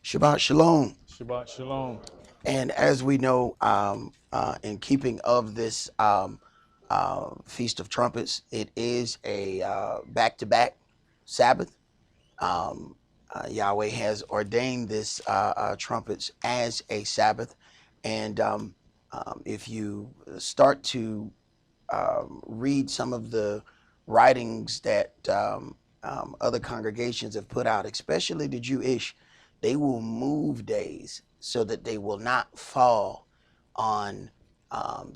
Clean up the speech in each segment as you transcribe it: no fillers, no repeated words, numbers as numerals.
Shabbat Shalom. Shabbat Shalom. And as we know, in keeping of this Feast of Trumpets, it is a back-to-back Sabbath. Yahweh has ordained this trumpets as a Sabbath. And if you start to read some of the writings that other congregations have put out, especially the Jewish, they will move days so that they will not fall on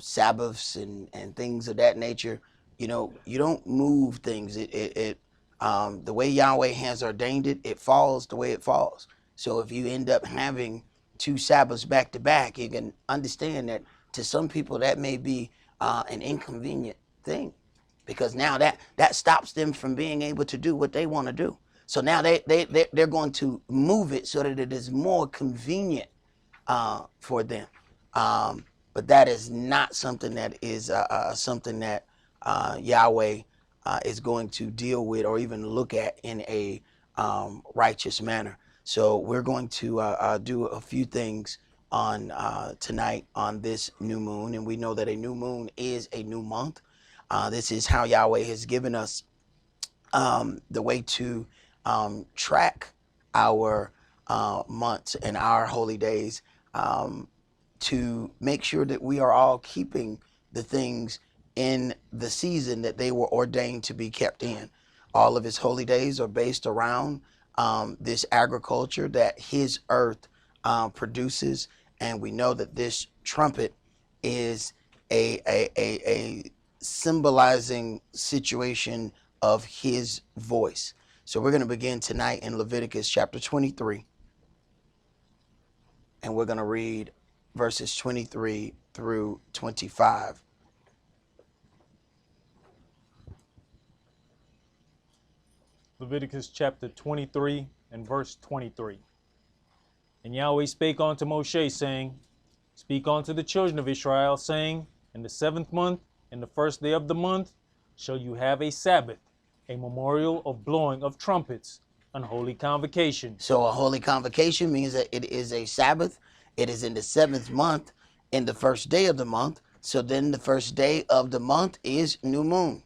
Sabbaths and things of that nature. You know, you don't move things. The way Yahweh has ordained it, it falls the way it falls. So if you end up having two Sabbaths back to back, you can understand that to some people that may be an inconvenient thing, because now that stops them from being able to do what they want to do. So now they're going to move it so that it is more convenient for them. But that is not something that is something that Yahweh is going to deal with or even look at in a righteous manner. So we're going to do a few things on tonight on this new moon, and we know that a new moon is a new month. This is how Yahweh has given us the way to track our months and our holy days, to make sure that we are all keeping the things in the season that they were ordained to be kept in. All of his holy days are based around this agriculture that his earth produces, and we know that this trumpet is a symbolizing situation of his voice. So we're going to begin tonight in Leviticus chapter 23, and we're going to read verses 23 through 25. Leviticus chapter 23 and verse 23. And Yahweh spake unto Moshe, saying, Speak unto the children of Israel, saying, In the 7th month, in the 1st day of the month, shall you have a Sabbath, a memorial of blowing of trumpets, an holy convocation. So a holy convocation means that it is a Sabbath. It is in the 7th month, in the 1st day of the month. So then the 1st day of the month is new moon.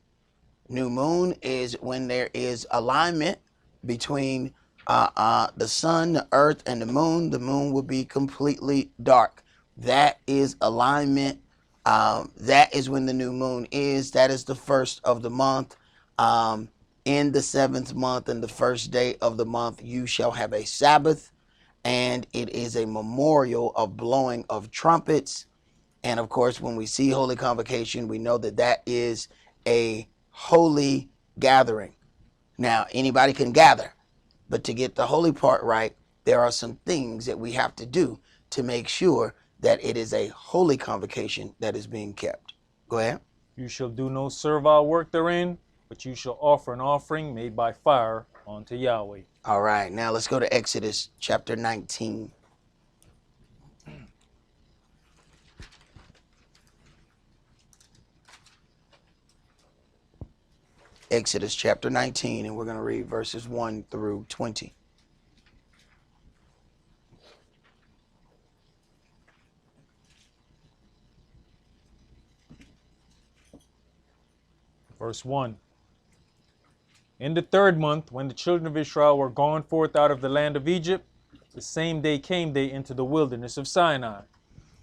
New moon is when there is alignment between the sun, the earth, and the moon. The moon will be completely dark. That is alignment. That is when the new moon is. That is the 1st of the month. In the 7th month and the 1st day of the month, you shall have a Sabbath, and it is a memorial of blowing of trumpets. And of course, when we see holy convocation, we know that that is a holy gathering. Now, anybody can gather, but to get the holy part right, there are some things that we have to do to make sure that it is a holy convocation that is being kept. Go ahead. You shall do no servile work therein, but you shall offer an offering made by fire unto Yahweh. All right, now let's go to Exodus chapter 19. Exodus chapter 19, and we're going to read verses 1 through 20. Verse 1. In the 3rd month, when the children of Israel were gone forth out of the land of Egypt, the same day came they into the wilderness of Sinai.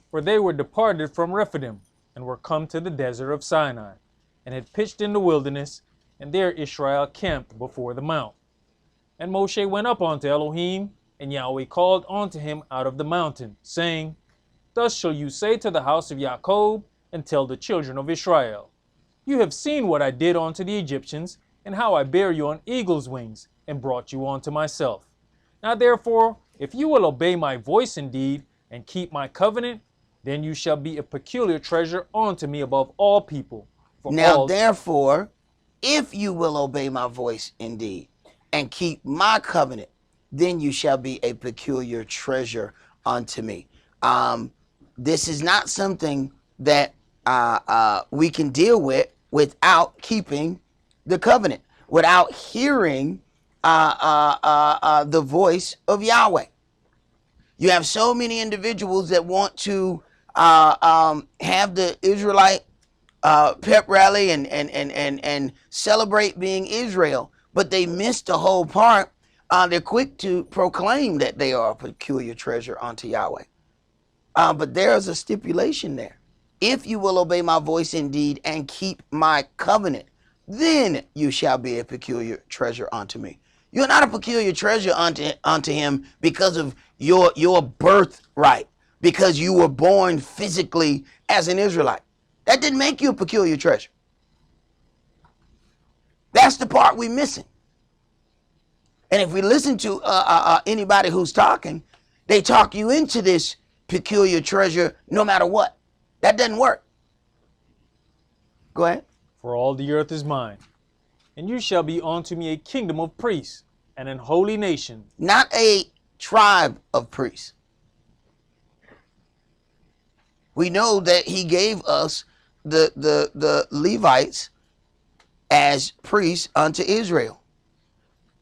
For they were departed from Rephidim, and were come to the desert of Sinai, and had pitched in the wilderness, and there Israel camped before the mount. And Moshe went up unto Elohim, and Yahweh called unto him out of the mountain, saying, Thus shall you say to the house of Jacob, and tell the children of Israel, You have seen what I did unto the Egyptians, and how I bare you on eagle's wings, and brought you unto myself. Now therefore, if you will obey my voice indeed, and keep my covenant, then you shall be a peculiar treasure unto me above all people. Now therefore, if you will obey my voice indeed, and keep my covenant, then you shall be a peculiar treasure unto me. This is not something that we can deal with without keeping the covenant, without hearing the voice of Yahweh. You have so many individuals that want to have the Israelite pep rally and celebrate being Israel, but they missed the whole part. They're quick to proclaim that they are a peculiar treasure unto Yahweh. But there's a stipulation there. If you will obey my voice indeed and keep my covenant, then you shall be a peculiar treasure unto me. You're not a peculiar treasure unto him because of your birthright, because you were born physically as an Israelite. That didn't make you a peculiar treasure. That's the part we're missing. And if we listen to anybody who's talking, they talk you into this peculiar treasure no matter what. That doesn't work. Go ahead. For all the earth is mine, and you shall be unto me a kingdom of priests and an holy nation. Not a tribe of priests. We know that he gave us the Levites as priests unto Israel.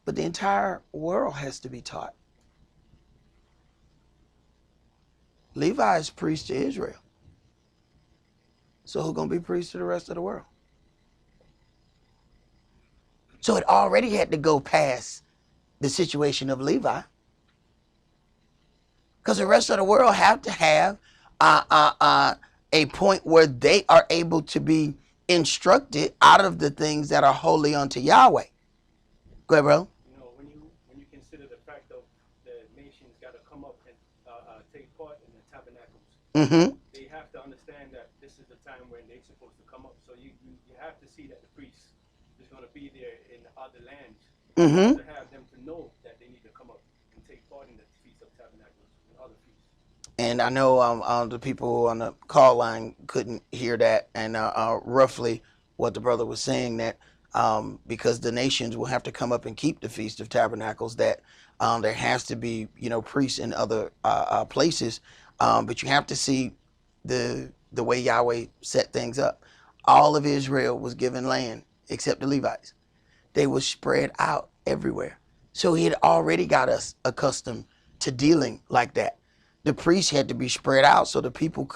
But the entire world has to be taught. Levi is priest to Israel. So who's going to be priest to the rest of the world? So it already had to go past the situation of Levi. Because the rest of the world have to have a point where they are able to be instructed out of the things that are holy unto Yahweh. Go ahead, bro. You know, when you consider the fact of the nations got to come up and take part in the tabernacles, Mm-hmm. they have to understand that this is the time when they're supposed to come up. So you have to see that the priest is going to be there in the other lands. Mm-hmm. To have them to know that they need to come up and take part in the Feast of Tabernacles and other feasts. And I know the people on the call line couldn't hear that, and roughly what the brother was saying, that because the nations will have to come up and keep the Feast of Tabernacles, that there has to be, priests in other places, but you have to see the way Yahweh set things up. All of Israel was given land except the Levites. They were spread out everywhere. So he had already got us accustomed to dealing like that. The priests had to be spread out so the people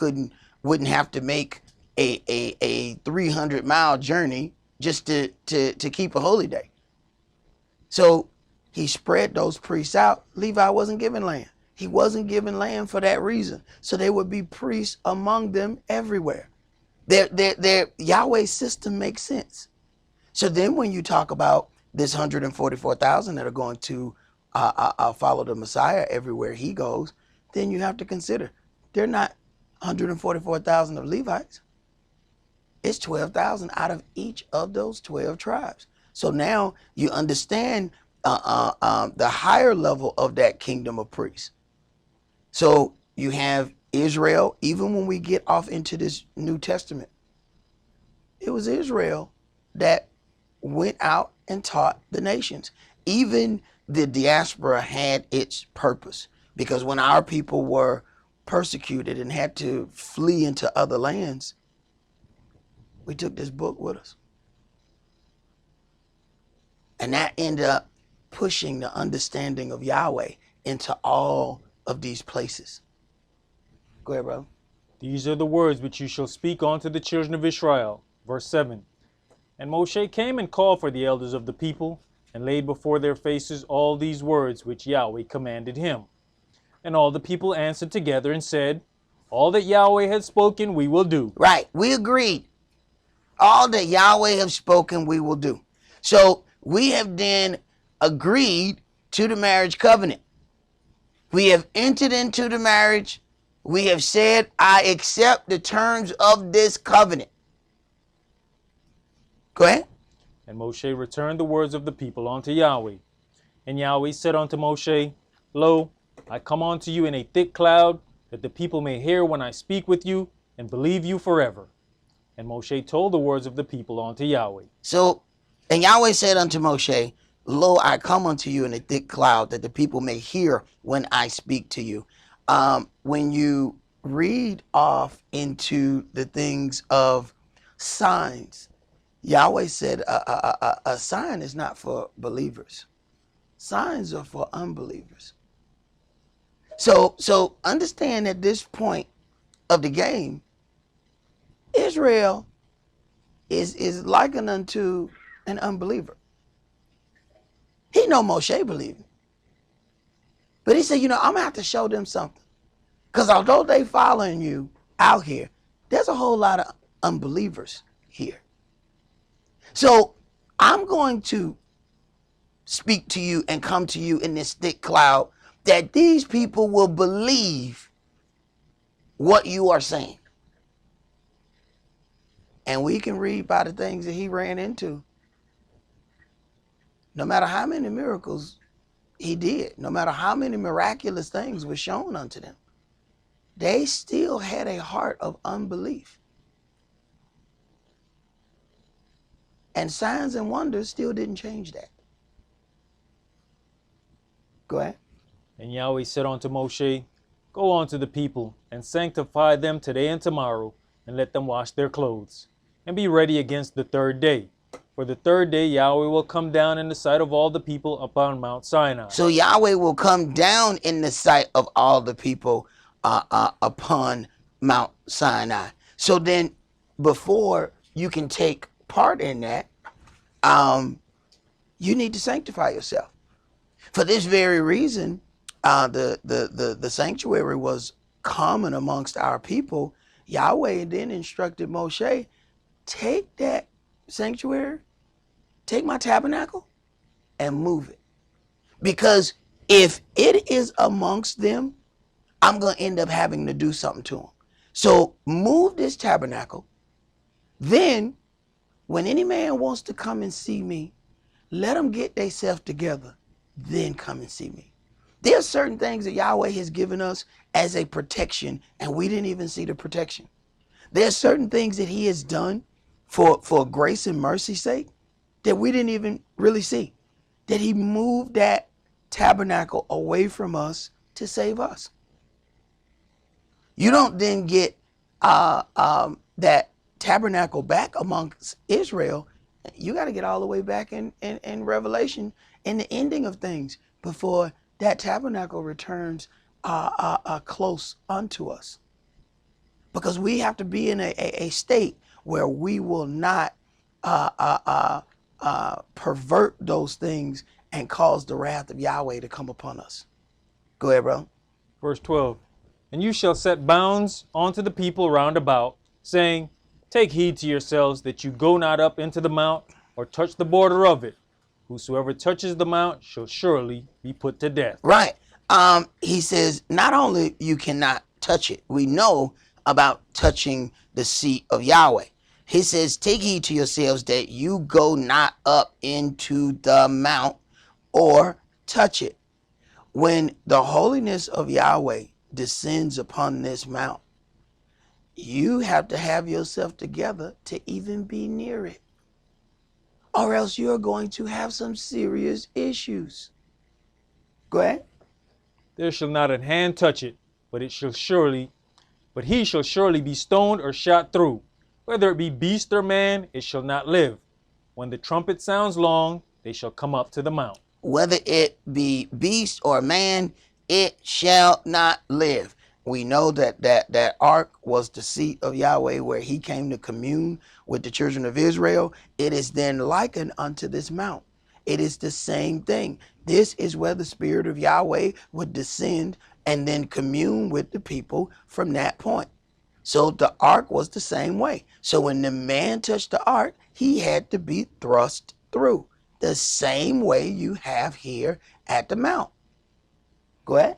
wouldn't have to make a 300-mile journey just to keep a holy day. So he spread those priests out. Levi wasn't given land. He wasn't given land for that reason. So there would be priests among them everywhere. Their Yahweh's system makes sense. So then when you talk about this 144,000 that are going to follow the Messiah everywhere he goes, then you have to consider they're not 144,000 of Levites. It's 12,000 out of each of those 12 tribes. So now you understand the higher level of that kingdom of priests. So you have Israel. Even when we get off into this New Testament, it was Israel that went out and taught the nations. Even the diaspora had its purpose, because when our people were persecuted and had to flee into other lands, we took this book with us. And that ended up pushing the understanding of Yahweh into all of these places. Go ahead, bro. These are the words which you shall speak unto the children of Israel. Verse 7. And Moshe came and called for the elders of the people, and laid before their faces all these words which Yahweh commanded him. And all the people answered together and said, all that Yahweh had spoken we will do. Right, we agreed. All that Yahweh have spoken we will do. So we have then agreed to the marriage covenant. We have entered into the marriage. We have said, I accept the terms of this covenant. Go ahead. And Moshe returned the words of the people unto Yahweh. And Yahweh said unto Moshe, lo, I come unto you in a thick cloud, that the people may hear when I speak with you, and believe you forever. And Moshe told the words of the people unto Yahweh. So, and Yahweh said unto Moshe, lo, I come unto you in a thick cloud, that the people may hear when I speak to you. When you read off into the things of signs, Yahweh said a sign is not for believers. Signs are for unbelievers. So understand at this point of the game, Israel is likened unto an unbeliever. He know Moshe believing. But he said, I'm going to have to show them something. Because although they following you out here, there's a whole lot of unbelievers here. So I'm going to speak to you and come to you in this thick cloud that these people will believe what you are saying. And we can read by the things that he ran into. No matter how many miracles he did, no matter how many miraculous things were shown unto them, they still had a heart of unbelief. And signs and wonders still didn't change that. Go ahead. And Yahweh said unto Moshe, Go unto the people, and sanctify them today and tomorrow, and let them wash their clothes, and be ready against the third day. For the third day Yahweh will come down in the sight of all the people upon Mount Sinai. So Yahweh will come down in the sight of all the people upon Mount Sinai. So then before you can take part in that, you need to sanctify yourself. For this very reason, the sanctuary was common amongst our people. Yahweh then instructed Moshe, take that sanctuary, take my tabernacle, and move it. Because if it is amongst them, I'm going to end up having to do something to them. So move this tabernacle. Then, when any man wants to come and see me, let them get themselves together, then come and see me. There are certain things that Yahweh has given us as a protection, and we didn't even see the protection. There are certain things that he has done for grace and mercy's sake that we didn't even really see. That he moved that tabernacle away from us to save us. You don't then get that tabernacle back amongst Israel. You got to get all the way back in Revelation, in the ending of things, before that tabernacle returns close unto us. Because we have to be in a state where we will not pervert those things and cause the wrath of Yahweh to come upon us. Go ahead, bro. Verse 12. And you shall set bounds unto the people round about, saying, Take heed to yourselves that you go not up into the mount, or touch the border of it. Whosoever touches the mount shall surely be put to death. Right. He says, not only you cannot touch it, we know about touching the seat of Yahweh. He says, take heed to yourselves that you go not up into the mount or touch it. When the holiness of Yahweh descends upon this mount, you have to have yourself together to even be near it. Or else you're going to have some serious issues. Go ahead. There shall not an hand touch it, but he shall surely be stoned or shot through. Whether it be beast or man, it shall not live. When the trumpet sounds long, they shall come up to the mount. Whether it be beast or man, it shall not live. We know that ark was the seat of Yahweh, where he came to commune with the children of Israel. It is then likened unto this mount. It is the same thing. This is where the Spirit of Yahweh would descend and then commune with the people from that point. So the ark was the same way. So when the man touched the ark, he had to be thrust through. The same way you have here at the mount. Go ahead.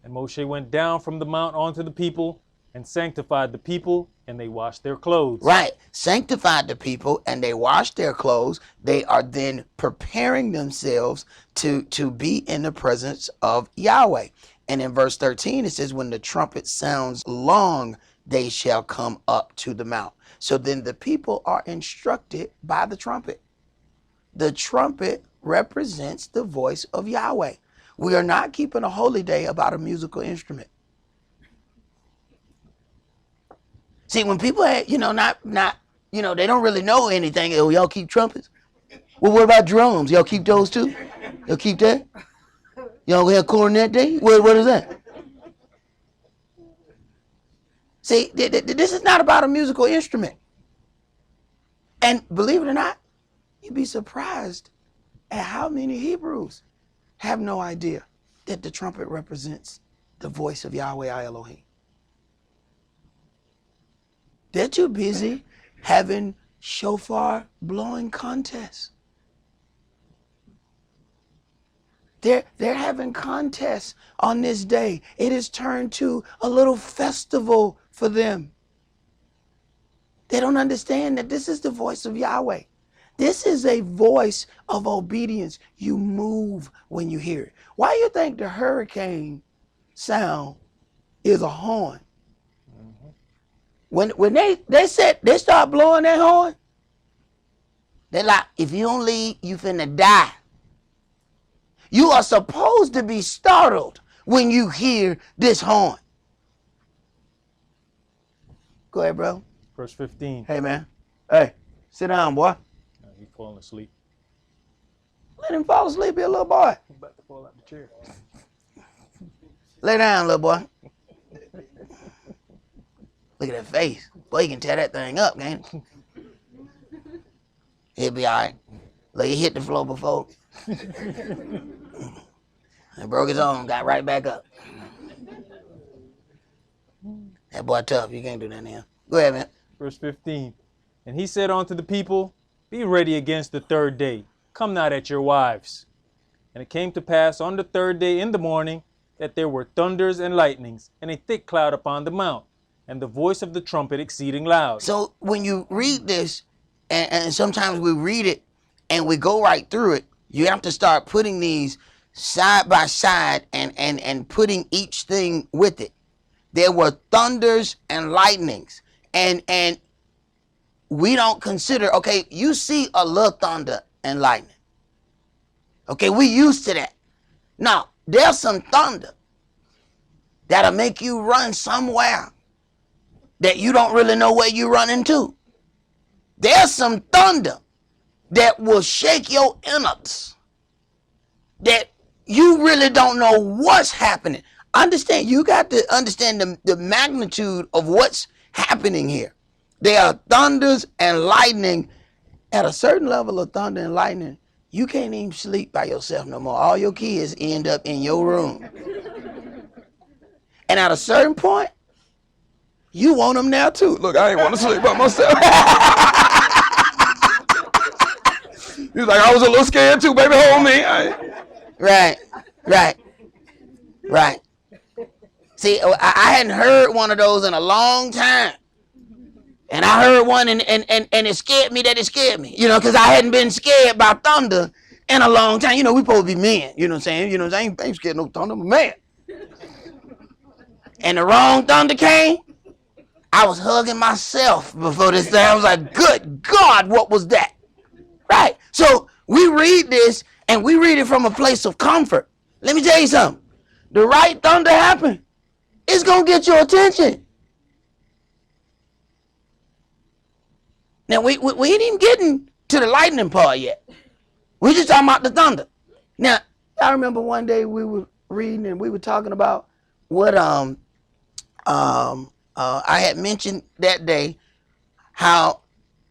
And Moshe went down from the mount unto the people, and sanctified the people, and they washed their clothes. Right. Sanctified the people, and they washed their clothes. They are then preparing themselves to be in the presence of Yahweh. And in verse 13, it says, when the trumpet sounds long, they shall come up to the mount. So then the people are instructed by the trumpet. The trumpet represents the voice of Yahweh. We are not keeping a holy day about a musical instrument. See, when people had, they don't really know anything. Oh, y'all keep trumpets? Well, what about drums? Y'all keep those too? Y'all keep that? Y'all have cornet day? What is that? See, this is not about a musical instrument. And believe it or not, you'd be surprised at how many Hebrews have no idea that the trumpet represents the voice of Yahweh our Elohim. They're too busy having shofar blowing contests. They're having contests on this day. It has turned to a little festival for them. They don't understand that this is the voice of Yahweh. This is a voice of obedience. You move when you hear it. Why do you think the hurricane sound is a horn? When they start blowing that horn, they're like, if you don't leave, you finna die. You are supposed to be startled when you hear this horn. Go ahead, bro. Verse 15. Hey, man. Hey, sit down, boy. He's falling asleep. Let him fall asleep here, little boy. He's about to fall out the chair. Lay down, little boy. Look at that face. Boy, you can tear that thing up, can't it? He'll be all right. Look, he hit the floor before. And broke his arm, got right back up. That boy tough. You can't do that to him. Go ahead, man. Verse 15. And he said unto the people, be ready against the third day. Come not at your wives. And it came to pass on the third day in the morning that there were thunders and lightnings, and a thick cloud upon the mount, and the voice of the trumpet exceeding loud. So when you read this, and sometimes we read it and we go right through it, you have to start putting these side by side and putting each thing with it. There were thunders and lightnings. And we don't consider, okay, you see a little thunder and lightning. Okay, we used to that. Now, there's some thunder that'll make you run somewhere that you don't really know where you're running to. There's some thunder that will shake your innards that you really don't know what's happening. Understand, you got to understand the magnitude of what's happening here. There are thunders and lightning. At a certain level of thunder and lightning, you can't even sleep by yourself no more. All your kids end up in your room. And at a certain point, you want them now too. Look, I ain't want to sleep by myself. He's like, I was a little scared too, baby, hold me. Right. See, I hadn't heard one of those in a long time. And I heard one and it scared me that it scared me. You know, because I hadn't been scared by thunder in a long time. You know, we supposed to be men. You know what I'm saying? You know what I'm saying? I ain't scared of no thunder, I'm a man. And the wrong thunder came. I was hugging myself before this thing. I was like, good God, what was that? Right? So we read this and we read it from a place of comfort. Let me tell you something. The right thunder happened. It's going to get your attention. Now, we ain't even getting to the lightning part yet. We're just talking about the thunder. Now, I remember one day we were reading and we were talking about what I had mentioned that day, how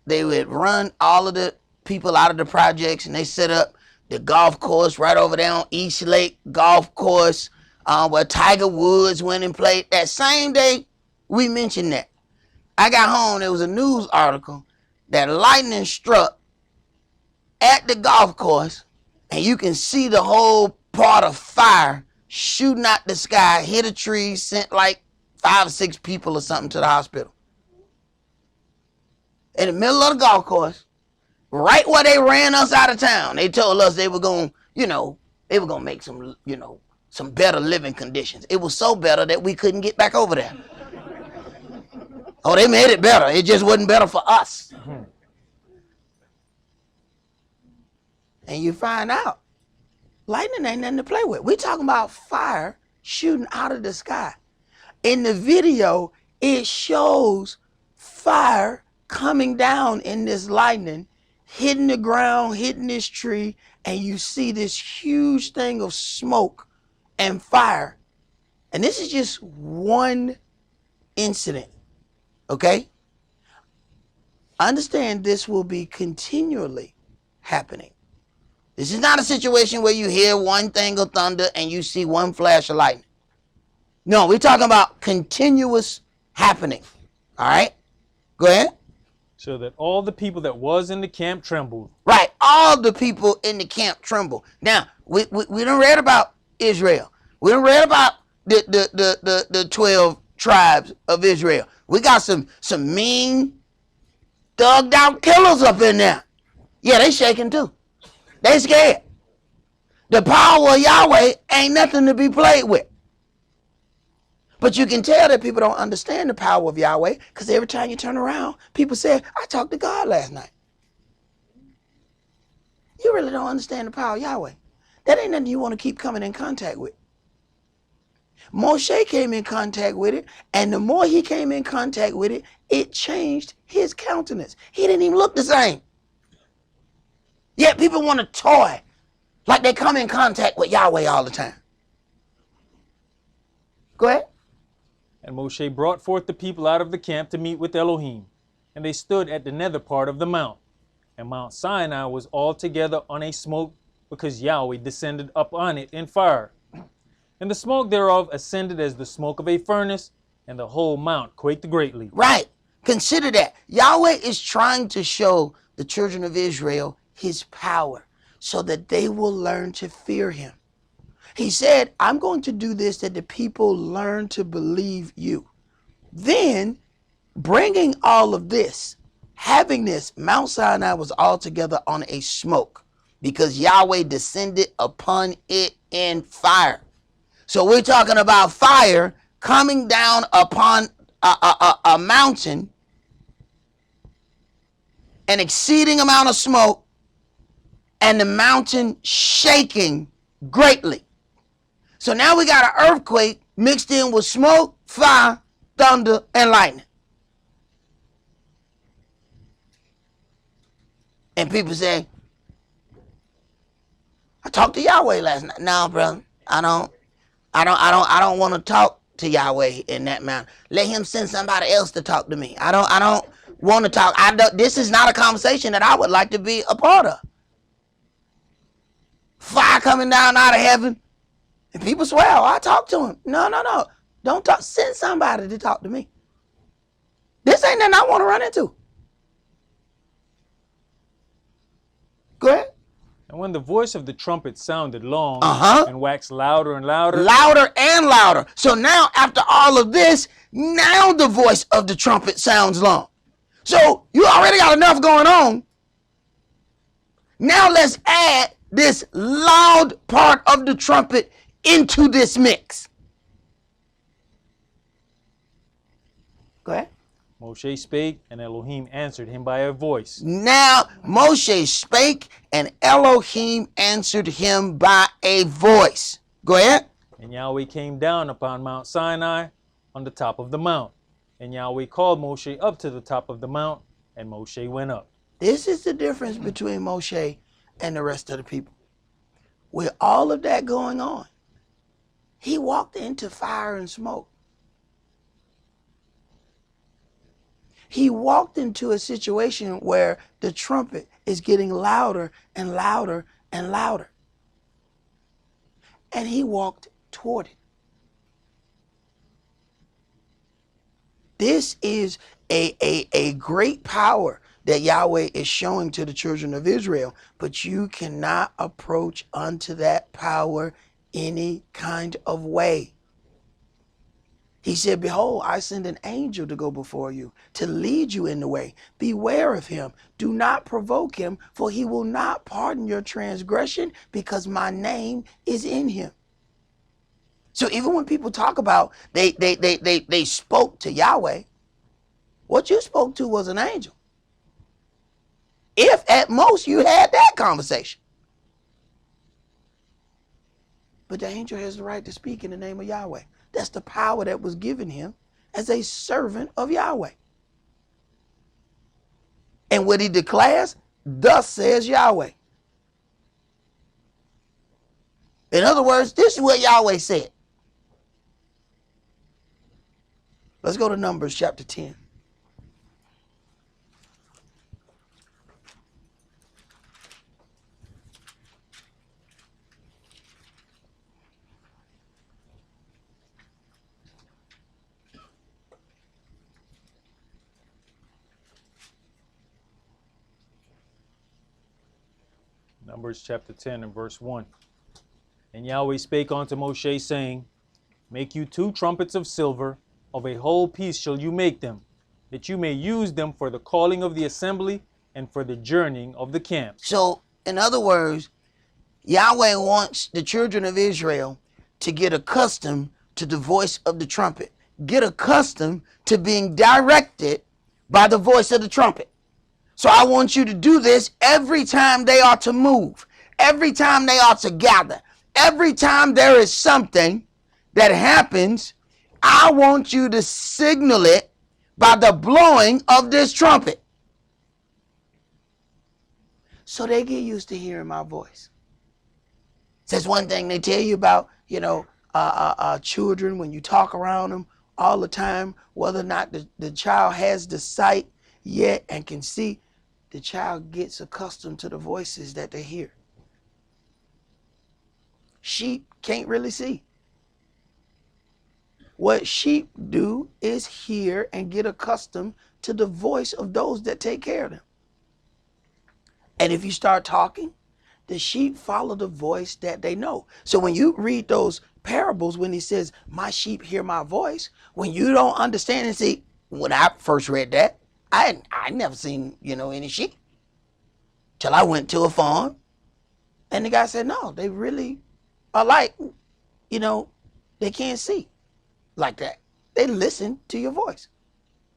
they would run all of the people out of the projects and they set up the golf course right over there on East Lake Golf Course, where Tiger Woods went and played. That same day we mentioned that. I got home, there was a news article that lightning struck at the golf course, and you can see the whole part of fire shooting out the sky, hit a tree, sent like 5 or 6 people or something to the hospital. In the middle of the golf course, right where they ran us out of town, they told us they were going to make some better living conditions. It was so better that we couldn't get back over there. Oh, they made it better. It just wasn't better for us. And you find out, lightning ain't nothing to play with. We're talking about fire shooting out of the sky. In the video, it shows fire coming down in this lightning, hitting the ground, hitting this tree, and you see this huge thing of smoke and fire. And this is just one incident. Okay? Understand this will be continually happening. This is not a situation where you hear one thing of thunder and you see one flash of lightning. No, we're talking about continuous happening. All right? Go ahead. So that all the people that was in the camp trembled. Right. All the people in the camp tremble. Now, we done read about Israel. We done read about the 12 tribes of Israel. We got some mean, thugged out killers up in there. Yeah, they shaking too. They scared. The power of Yahweh ain't nothing to be played with. But you can tell that people don't understand the power of Yahweh because every time you turn around, people say, I talked to God last night. You really don't understand the power of Yahweh. That ain't nothing you want to keep coming in contact with. Moshe came in contact with it, and the more he came in contact with it, it changed his countenance. He didn't even look the same. Yet people want to toy like they come in contact with Yahweh all the time. Go ahead. And Moshe brought forth the people out of the camp to meet with Elohim. And they stood at the nether part of the mount. And Mount Sinai was altogether on a smoke, because Yahweh descended upon it in fire. And the smoke thereof ascended as the smoke of a furnace, and the whole mount quaked greatly. Right. Consider that. Yahweh is trying to show the children of Israel his power so that they will learn to fear him. He said, I'm going to do this that the people learn to believe you. Then, bringing all of this, having this, Mount Sinai was altogether on a smoke because Yahweh descended upon it in fire. So we're talking about fire coming down upon a mountain, an exceeding amount of smoke, and the mountain shaking greatly. So now we got an earthquake mixed in with smoke, fire, thunder, and lightning. And people say, I talked to Yahweh last night. No, brother, I don't want to talk to Yahweh in that manner. Let him send somebody else to talk to me. I don't want to talk. This is not a conversation that I would like to be a part of. Fire coming down out of heaven. And people swear, oh, I talked to him. No. Don't talk. Send somebody to talk to me. This ain't nothing I want to run into. Go ahead. And when the voice of the trumpet sounded long and waxed louder and louder. Louder and louder. So now, after all of this, now the voice of the trumpet sounds long. So you already got enough going on. Now let's add this loud part of the trumpet into this mix. Go ahead. Moshe spake, and Elohim answered him by a voice. Now Moshe spake, and Elohim answered him by a voice. Go ahead. And Yahweh came down upon Mount Sinai on the top of the mount. And Yahweh called Moshe up to the top of the mount, and Moshe went up. This is the difference between Moshe and the rest of the people. With all of that going on, he walked into fire and smoke. He walked into a situation where the trumpet is getting louder and louder and louder. And he walked toward it. This is a great power that Yahweh is showing to the children of Israel, but you cannot approach unto that power any kind of way. He said, behold, I send an angel to go before you, to lead you in the way. Beware of him. Do not provoke him, for he will not pardon your transgression, because my name is in him. So even when people talk about they spoke to Yahweh, what you spoke to was an angel. If at most you had that conversation. But the angel has the right to speak in the name of Yahweh. That's the power that was given him as a servant of Yahweh. And what he declares, thus says Yahweh. In other words, this is what Yahweh said. Let's go to Numbers chapter 10. Numbers chapter 10 and verse 1. And Yahweh spake unto Moshe, saying, Make you 2 trumpets of silver, of a whole piece shall you make them, that you may use them for the calling of the assembly and for the journeying of the camps. So, in other words, Yahweh wants the children of Israel to get accustomed to the voice of the trumpet. Get accustomed to being directed by the voice of the trumpet. So I want you to do this every time they are to move, every time they are to gather, every time there is something that happens. I want you to signal it by the blowing of this trumpet. So they get used to hearing my voice. That's one thing they tell you about, children, when you talk around them all the time, whether or not the child has the sight yet and can see, the child gets accustomed to the voices that they hear. Sheep can't really see. What sheep do is hear and get accustomed to the voice of those that take care of them. And if you start talking, the sheep follow the voice that they know. So when you read those parables, when he says, my sheep hear my voice, when you don't understand and see, when I first read that, I never seen, any sheep. Till I went to a farm and the guy said, no, they really are like, they can't see like that. They listen to your voice.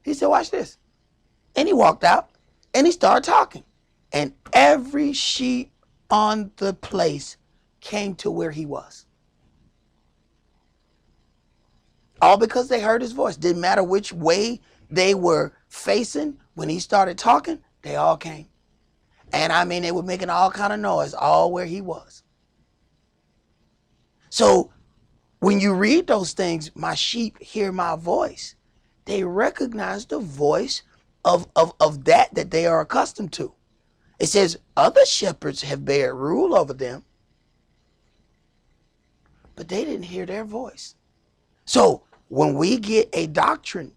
He said, watch this. And he walked out and he started talking. And every sheep on the place came to where he was. All because they heard his voice. Didn't matter which way they were facing. When he started talking, they all came. And I mean, they were making all kind of noise all where he was. So when you read those things, my sheep hear my voice, they recognize the voice of that they are accustomed to. It says other shepherds have bare rule over them, but they didn't hear their voice. So when we get a doctrine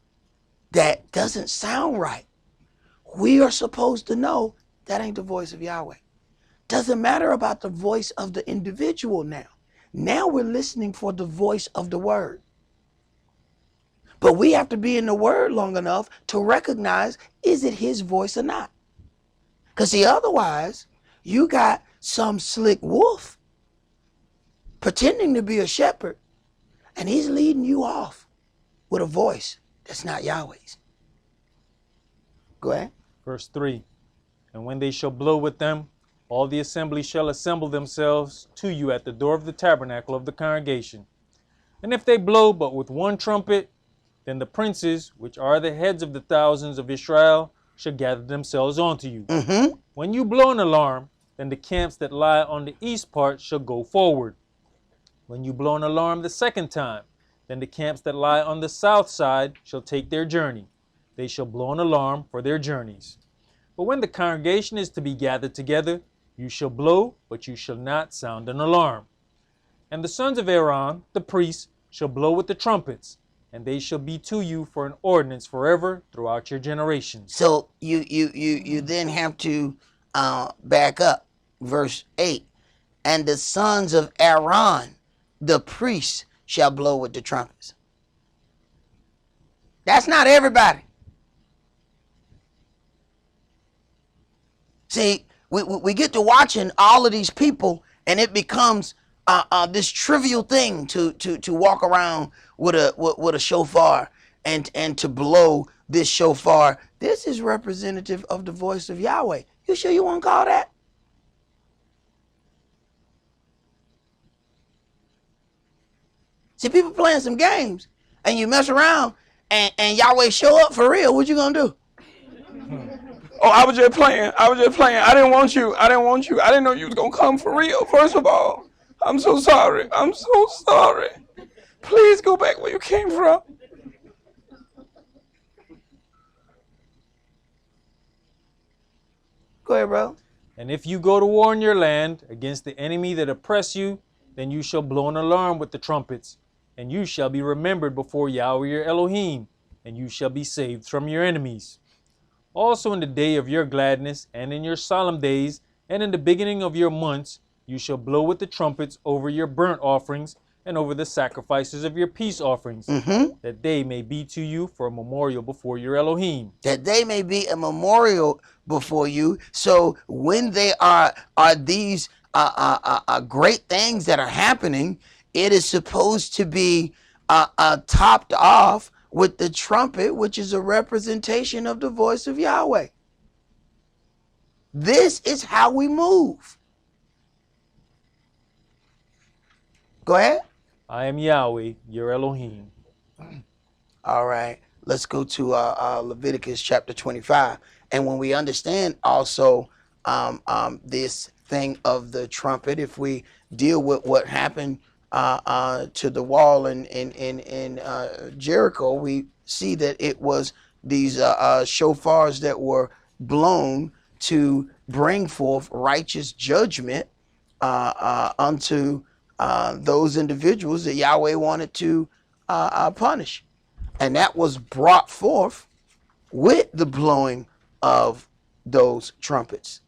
that doesn't sound right, we are supposed to know that ain't the voice of Yahweh. Doesn't matter about the voice of the individual now. Now we're listening for the voice of the word. But we have to be in the word long enough to recognize, is it his voice or not? Because see, otherwise, you got some slick wolf pretending to be a shepherd, and he's leading you off with a voice that's not Yahweh's. Go ahead. Verse 3. And when they shall blow with them, all the assembly shall assemble themselves to you at the door of the tabernacle of the congregation. And if they blow but with one trumpet, then the princes, which are the heads of the thousands of Israel, shall gather themselves unto you. When you blow an alarm, then the camps that lie on the east part shall go forward. When you blow an alarm the second time, then the camps that lie on the south side shall take their journey. They shall blow an alarm for their journeys. But when the congregation is to be gathered together, you shall blow, but you shall not sound an alarm. And the sons of Aaron, the priests, shall blow with the trumpets, and they shall be to you for an ordinance forever throughout your generations. So you then have to back up. Verse 8. And the sons of Aaron, the priests, shall blow with the trumpets. That's not everybody. See, we get to watching all of these people, and it becomes this trivial thing to walk around with a shofar and to blow this shofar. This is representative of the voice of Yahweh. You sure you want to call that? See, people playing some games, and you mess around, and Yahweh show up for real. What you gonna do? Oh, I was just playing. I didn't want you. I didn't know you was going to come for real, first of all. I'm so sorry. Please go back where you came from. Go ahead, bro. And if you go to war in your land against the enemy that oppress you, then you shall blow an alarm with the trumpets, and you shall be remembered before Yahweh your Elohim, and you shall be saved from your enemies. Also in the day of your gladness and in your solemn days And in the beginning of your months, you shall blow with the trumpets over your burnt offerings and over the sacrifices of your peace offerings, that they may be to you for a memorial before your Elohim. That they may be a memorial before you. So when they are these great things that are happening, it is supposed to be topped off with the trumpet, which is a representation of the voice of Yahweh. This is how we move. Go ahead. I am Yahweh, your Elohim. All right. Let's go to Leviticus chapter 25. And when we understand also this thing of the trumpet, if we deal with what happened to the wall in Jericho, we see that it was these shofars that were blown to bring forth righteous judgment unto those individuals that Yahweh wanted to punish. And that was brought forth with the blowing of those trumpets.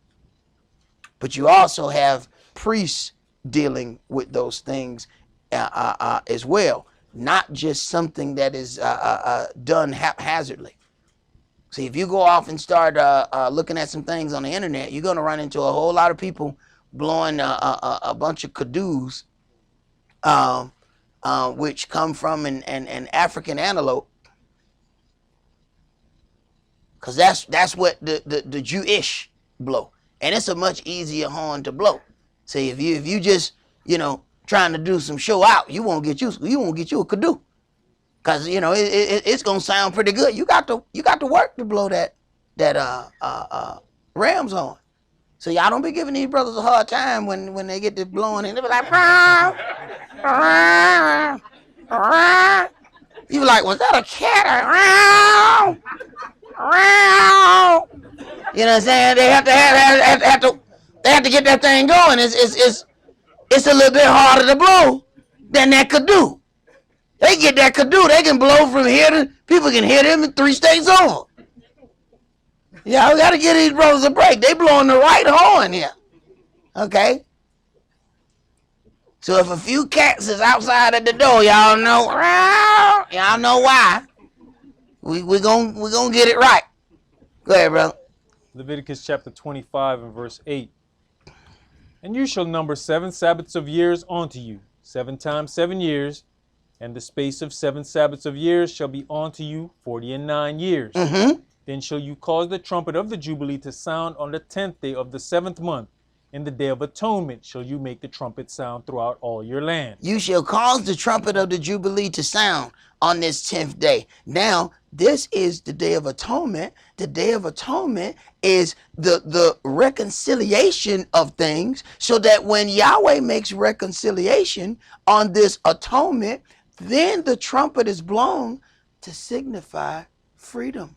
But you also have priests dealing with those things as well, not just something that is done haphazardly. See, if you go off and start looking at some things on the internet, you're going to run into a whole lot of people blowing a bunch of kadoos, which come from an African antelope, because that's what the Jewish blow, and it's a much easier horn to blow. See, if you just trying to do some show out, you won't get you a kadoo, because it's gonna sound pretty good. You got to work to blow that ram's horn. So y'all don't be giving these brothers a hard time when they get to blowing and they be like, you be like, was that a cat? You know what I'm saying? They have to get that thing going. It's a little bit harder to blow than that kadoo. They get that kadoo, they can blow from here to people can hear them in 3 states over. Yeah, we got to give these brothers a break. They blowing the right horn here. Okay? So if a few cats is outside at the door, y'all know why. We're gonna get it right. Go ahead, brother. Leviticus chapter 25 and verse 8. And you shall number 7 Sabbaths of years unto you, 7 times 7 years, and the space of 7 Sabbaths of years shall be unto you 49 years. Then shall you cause the trumpet of the Jubilee to sound on the 10th day of the 7th month. In the day of atonement shall you make the trumpet sound throughout all your land. You shall cause the trumpet of the Jubilee to sound on this 10th day. Now, this is the Day of Atonement. The Day of Atonement is the reconciliation of things, so that when Yahweh makes reconciliation on this atonement, then the trumpet is blown to signify freedom.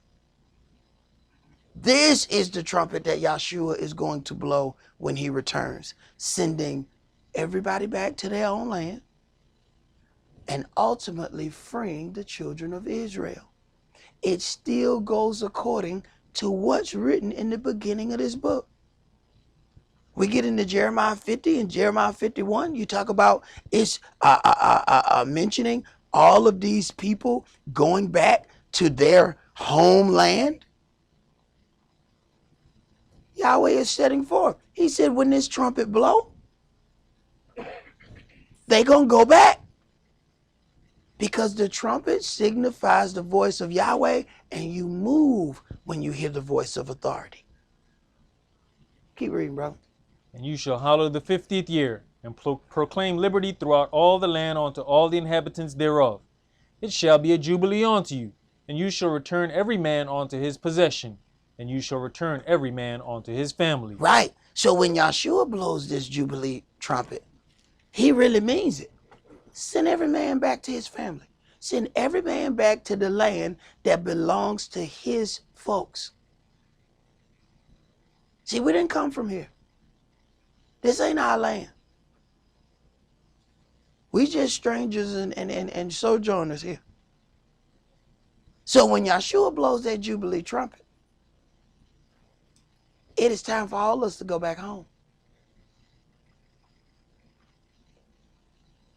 This is the trumpet that Yahshua is going to blow when he returns, sending everybody back to their own land and ultimately freeing the children of Israel. It still goes according to what's written in the beginning of this book. We get into Jeremiah 50 and Jeremiah 51. You talk about it's mentioning all of these people going back to their homeland. Yahweh is setting forth. He said, when this trumpet blow, they gonna go back. Because the trumpet signifies the voice of Yahweh, and you move when you hear the voice of authority. Keep reading, brother. And you shall hallow the 50th year, and proclaim liberty throughout all the land unto all the inhabitants thereof. It shall be a jubilee unto you, and you shall return every man unto his possession, and you shall return every man unto his family. Right. So when Yahshua blows this jubilee trumpet, he really means it. Send every man back to his family. Send every man back to the land that belongs to his folks. See, we didn't come from here. This ain't our land. We just strangers and sojourners here. So when Yahshua blows that jubilee trumpet, it is time for all of us to go back home.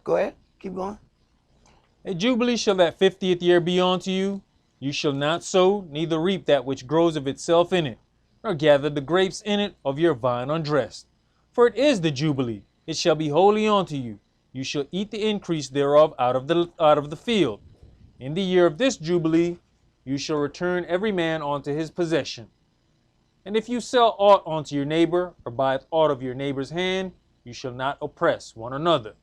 Go ahead. Keep going. A jubilee shall that 50th year be unto you. You shall not sow, neither reap that which grows of itself in it, nor gather the grapes in it of your vine undressed. For it is the jubilee, it shall be holy unto you. You shall eat the increase thereof out of the field. In the year of this jubilee, you shall return every man unto his possession. And if you sell aught unto your neighbor, or buy aught of your neighbor's hand, you shall not oppress one another.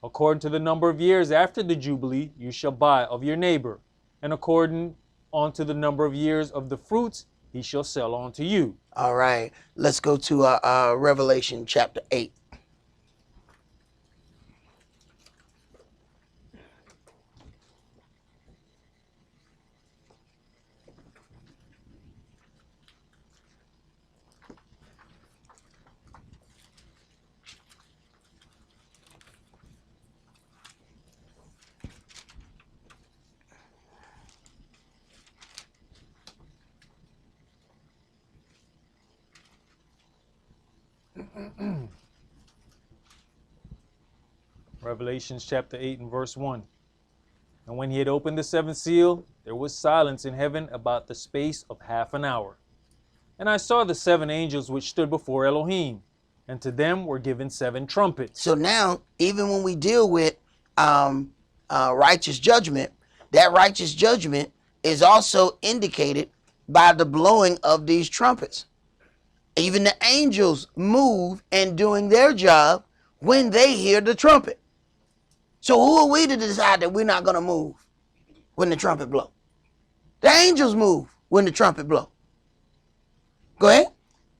According to the number of years after the Jubilee, you shall buy of your neighbor, and according unto the number of years of the fruits, he shall sell unto you. All right. Let's go to Revelation chapter 8. Revelations chapter 8 and verse 1. And when he had opened the seventh seal, there was silence in heaven about the space of half an hour. And I saw the 7 angels which stood before Elohim, and to them were given 7 trumpets. So now, even when we deal with righteous judgment, that righteous judgment is also indicated by the blowing of these trumpets. Even the angels move in doing their job when they hear the trumpet. So who are we to decide that we're not going to move when the trumpet blows? The angels move when the trumpet blows. Go ahead.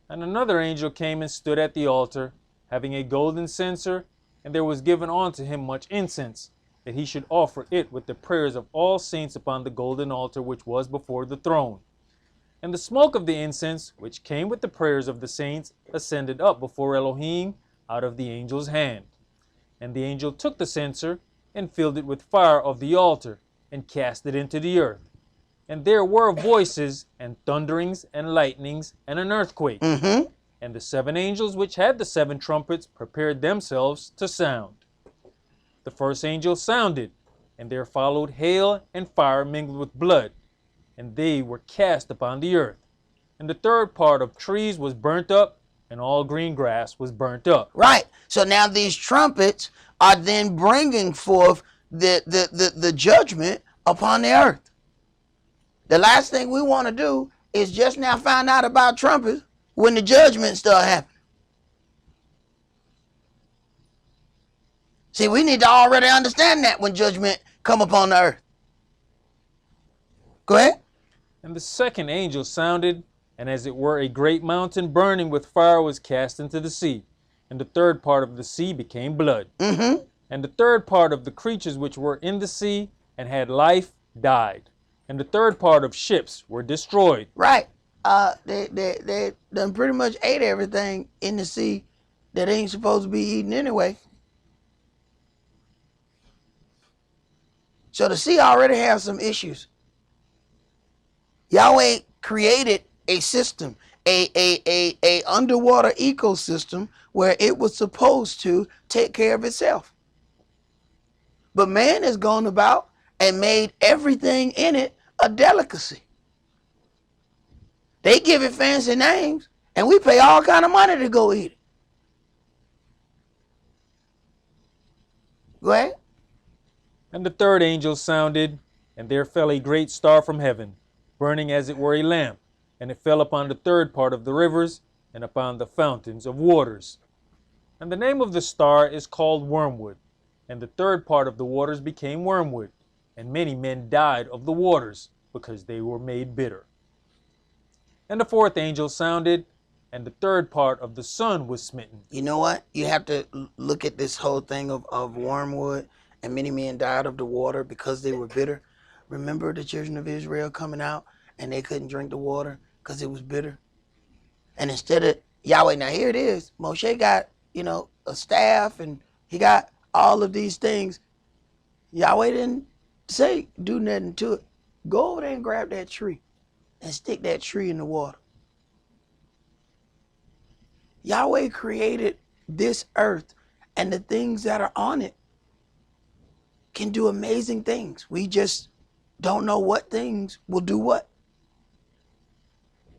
And another angel came and stood at the altar, having a golden censer, and there was given unto him much incense, that he should offer it with the prayers of all saints upon the golden altar which was before the throne. And the smoke of the incense, which came with the prayers of the saints, ascended up before Elohim out of the angel's hand. And the angel took the censer, and filled it with fire of the altar, and cast it into the earth. And there were voices, and thunderings, and lightnings, and an earthquake. Mm-hmm. And the 7 angels which had the 7 trumpets prepared themselves to sound. The first angel sounded, and there followed hail and fire mingled with blood, and they were cast upon the earth. And the third part of trees was burnt up, and all green grass was burnt up. Right. So now these trumpets are then bringing forth the judgment upon the earth. The last thing we want to do is just now find out about trumpets when the judgment start happening. See, we need to already understand that when judgment come upon the earth. Go ahead. And the second angel sounded, and as it were a great mountain burning with fire was cast into the sea. And the third part of the sea became blood. Mm-hmm. And the third part of the creatures which were in the sea and had life died. And the third part of ships were destroyed. Right. They done pretty much ate everything in the sea that ain't supposed to be eaten anyway. So the sea already has some issues. Yahweh created a system, a underwater ecosystem where it was supposed to take care of itself. But man has gone about and made everything in it a delicacy. They give it fancy names, and we pay all kind of money to go eat it. Go ahead. And the third angel sounded, and there fell a great star from heaven, burning as it were a lamp, and it fell upon the third part of the rivers, and upon the fountains of waters. And the name of the star is called Wormwood, and the third part of the waters became wormwood, and many men died of the waters, because they were made bitter. And the fourth angel sounded, and the third part of the sun was smitten. You know what? You have to look at this whole thing of wormwood, and many men died of the water because they were bitter. Remember the children of Israel coming out, and they couldn't drink the water because it was bitter? And instead of Yahweh, now here it is, Moshe got, a staff, and he got all of these things. Yahweh didn't say do nothing to it. Go over there and grab that tree and stick that tree in the water. Yahweh created this earth and the things that are on it can do amazing things. We just don't know what things will do what.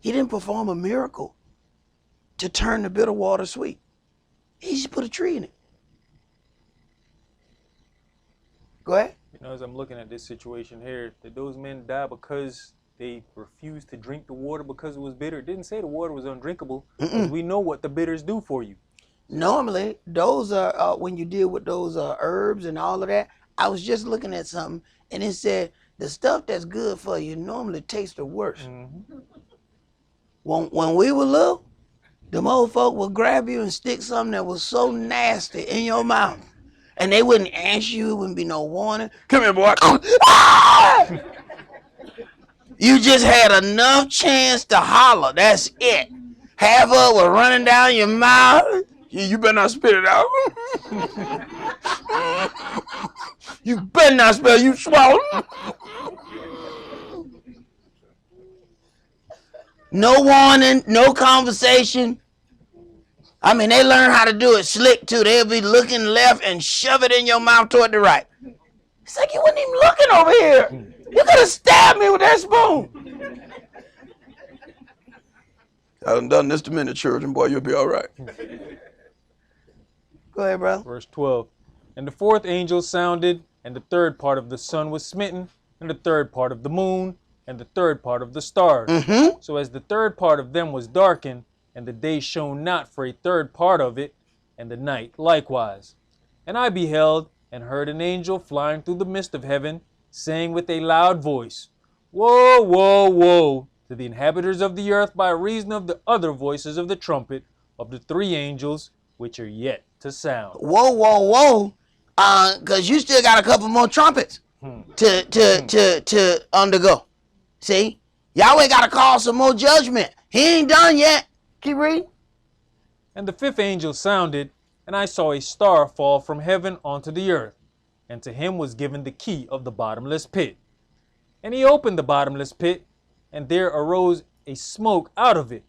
He didn't perform a miracle to turn the bitter water sweet. He just put a tree in it. Go ahead. You know, as I'm looking at this situation here, did those men die because they refused to drink the water because it was bitter? It didn't say the water was undrinkable, because we know what the bitters do for you. Normally, those are when you deal with those herbs and all of that. I was just looking at something, and it said the stuff that's good for you normally tastes the worst. When we were little, them old folk would grab you and stick something that was so nasty in your mouth, and they wouldn't ask you. It wouldn't be no warning. Come here, boy. Ah! You just had enough chance to holler. That's it. Half of it was running down your mouth. You better not spit it out. You better not spit it. You swallow. No warning, no conversation. I mean, they learn how to do it slick too. They'll be looking left and shove it in your mouth toward the right. It's like you wasn't even looking over here. You could have stabbed me with that spoon. I done this to many children, boy, you'll be all right. Go ahead, bro. Verse 12. And the fourth angel sounded, and the third part of the sun was smitten, and the third part of the moon, and the third part of the stars. So as the third part of them was darkened, and the day shone not for a third part of it, and the night likewise. And I beheld, and heard an angel flying through the midst of heaven, saying with a loud voice, Woe, woe, woe, to the inhabitants of the earth by reason of the other voices of the trumpet of the three angels which are yet to sound. Whoa, whoa, whoa. Because you still got a couple more trumpets to undergo. See? Yahweh got to call some more judgment. He ain't done yet. Keep reading. And the fifth angel sounded, and I saw a star fall from heaven onto the earth, and to him was given the key of the bottomless pit. And he opened the bottomless pit, and there arose a smoke out of it,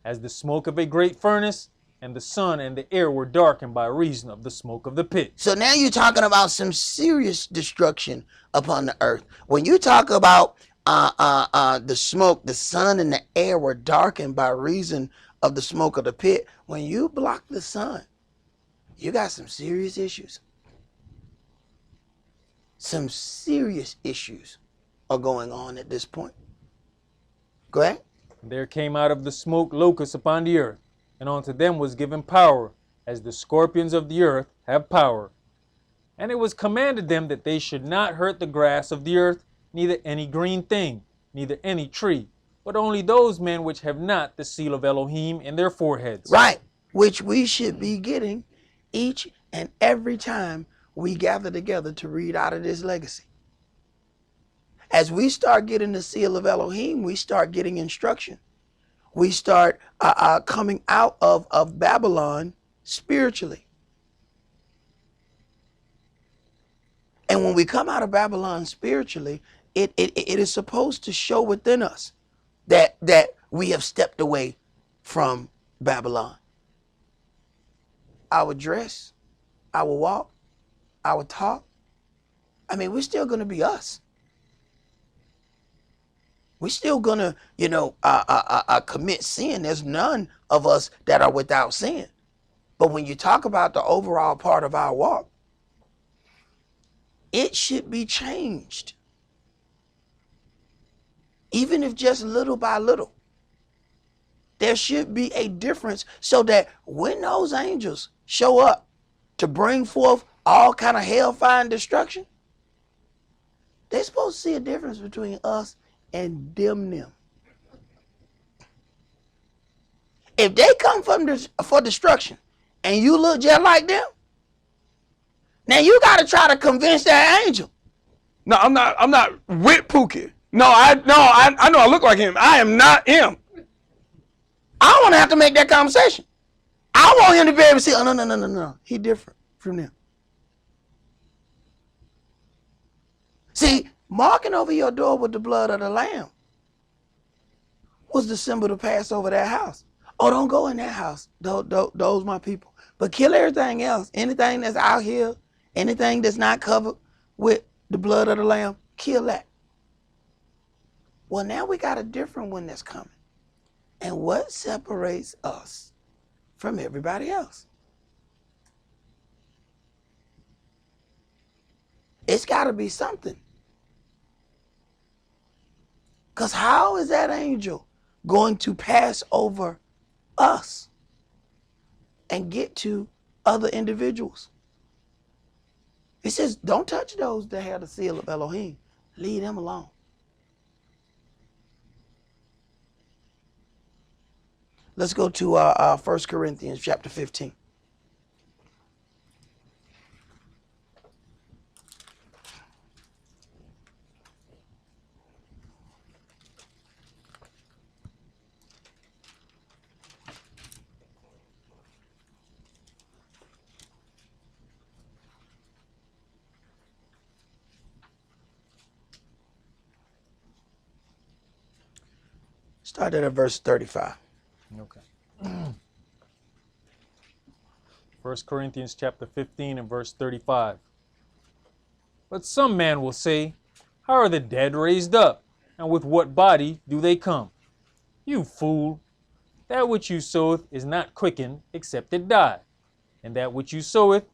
as the smoke of a great furnace, and the sun and the air were darkened by reason of the smoke of the pit. So now you're talking about some serious destruction upon the earth. When you talk about the smoke, the sun and the air were darkened by reason of the smoke of the pit. When you block the sun, you got some serious issues. Some serious issues are going on at this point. Go ahead. There came out of the smoke locusts upon the earth, and unto them was given power, as the scorpions of the earth have power. And it was commanded them that they should not hurt the grass of the earth, neither any green thing, neither any tree, but only those men which have not the seal of Elohim in their foreheads. Right, which we should be getting each and every time we gather together to read out of this legacy. As we start getting the seal of Elohim, we start getting instruction. We start coming out of Babylon spiritually. And when we come out of Babylon spiritually, it is supposed to show within us that we have stepped away from Babylon. Our dress, our walk, our talk, I mean, we're still going to be us. We're still going to, commit sin. There's none of us that are without sin. But when you talk about the overall part of our walk, it should be changed. Even if just little by little. There should be a difference so that when those angels show up to bring forth all kind of hellfire and destruction, they're supposed to see a difference between us and them. If they come for destruction and you look just like them, now you got to try to convince that angel. No, I'm not with Pookie. No, I know I look like him. I am not him. I don't want to have to make that conversation. I want him to be able to say, oh, no. He different from them. See, marking over your door with the blood of the Lamb was the symbol to pass over that house. Oh, don't go in that house. Those my people. But kill everything else. Anything that's out here, anything that's not covered with the blood of the lamb, kill that. Well, now we got a different one that's coming. And what separates us from everybody else? It's got to be something. Because how is that angel going to pass over us and get to other individuals? It says, don't touch those that have the seal of Elohim. Leave them alone. Let's go to 1 Corinthians chapter 15. Started at verse 35. Okay. 1 Corinthians chapter 15 and verse 35. But some man will say, how are the dead raised up? And with what body do they come? You fool! That which you soweth is not quickened, except it die. And that which you soweth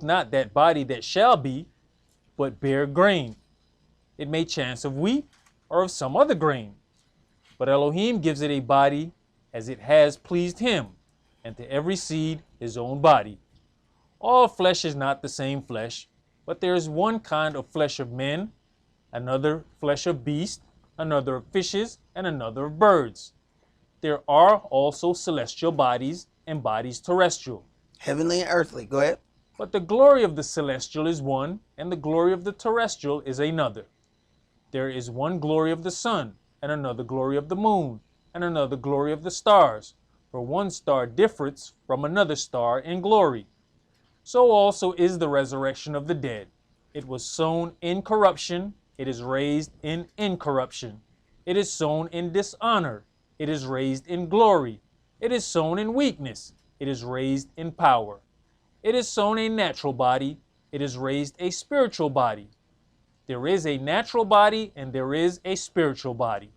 not that body that shall be, but bare grain. It may chance of wheat, or of some other grain. But Elohim gives it a body as it has pleased him, and to every seed his own body. All flesh is not the same flesh, but there is one kind of flesh of men, another flesh of beasts, another of fishes, and another of birds. There are also celestial bodies and bodies terrestrial. Heavenly and earthly. Go ahead. But the glory of the celestial is one, and the glory of the terrestrial is another. There is one glory of the sun, and another glory of the moon, and another glory of the stars. For one star differeth from another star in glory. So also is the resurrection of the dead. It was sown in corruption, it is raised in incorruption. It is sown in dishonor, it is raised in glory. It is sown in weakness, it is raised in power. It is sown a natural body, it is raised a spiritual body. There is a natural body and there is a spiritual body.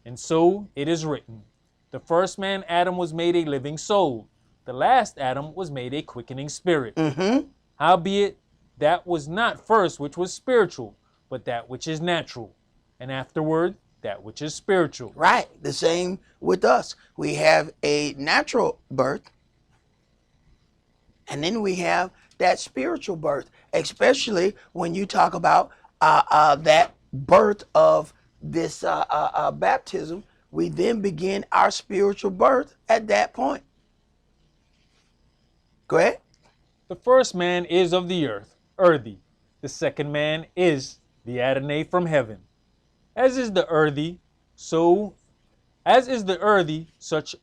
And so it is written, the first man Adam was made a living soul. The last Adam was made a quickening spirit. Howbeit, that was not first which was spiritual, but that which is natural. And afterward, that which is spiritual. Right. The same with us. We have a natural birth, and then we have that spiritual birth, especially when you talk about that birth of this baptism. We then begin our spiritual birth at that point. Go ahead. The first man is of the earth, earthy. The second man is the Adonai from heaven. As is the earthy, such